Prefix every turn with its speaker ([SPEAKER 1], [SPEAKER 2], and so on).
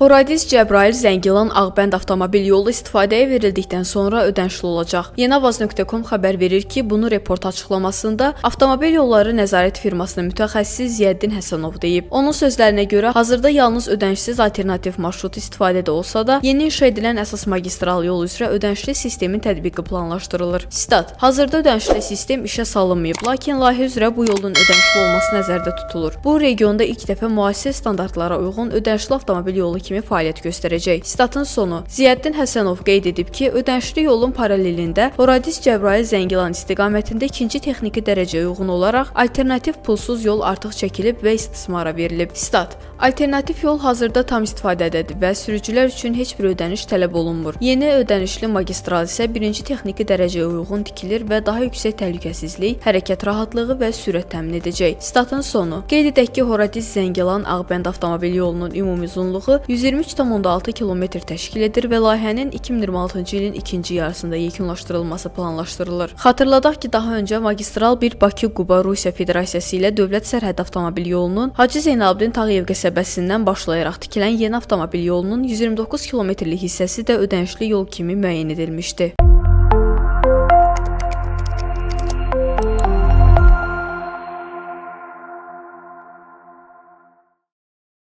[SPEAKER 1] Horadiz Cəbrayıl-Zəngilan Ağbənd avtomobil yolu istifadəyə verildikdən sonra ödənişli olacaq. Yenavaz.com xəbər verir ki, bunu report açıqlamasında Avtomobil Yolları Nəzarət firmasının mütəxəssisi Ziyəddin Həsənov deyib. Onun sözlərinə görə, hazırda yalnız ödənişsiz alternativ marşrut istifadədə olsa da, yeni inşa edilən əsas magistral yol üzrə ödənişli sistemin tətbiqi planlaşdırılır. Stat: hazırda ödənişli sistem işə salınmayıb, lakin layihə üzrə bu yolun ödənişli olması nəzərdə tutulur. Bu regionda ilk dəfə müasir standartlara uyğun ödənişli avtomobil yolu kimi fəaliyyət göstərəcək. Statın sonu. Ziyəddin Həsənov qeyd edib ki, ödənişli yolun paralelində Horadiz Cəbrayıl-Zəngilan istiqamətində ikinci texniki dərəcəyə uyğun olaraq alternativ pulsuz yol artıq çəkilib və istismara verilib. Stat: alternativ yol hazırda tam istifadədədir və sürücülər üçün heç bir ödəniş tələb olunmur. Yeni ödənişli magistral isə birinci texniki dərəcəyə uyğun tikilir və daha yüksək təhlükəsizlik, hərəkət rahatlığı və sürət təmin edəcək. Statın sonu. Qeyd edək ki, Horadiz-Zəngilan Ağbənd avtomobil yolunun ümumi uzunluğu 123,6 km təşkil edir və layihənin 2026-cı ilin ikinci yarısında yekunlaşdırılması planlaşdırılır. Xatırladaq ki, daha öncə magistral bir Bakı-Quba Rusiya Federasiyası ilə dövlət sərhəd avtomobil yolunun Hacı Zeynalabdin Tağıyev qəsəbəsindən başlayaraq tikilən yeni avtomobil yolunun 129 kilometrlik hissəsi də ödənişli yol kimi müəyyən edilmişdi.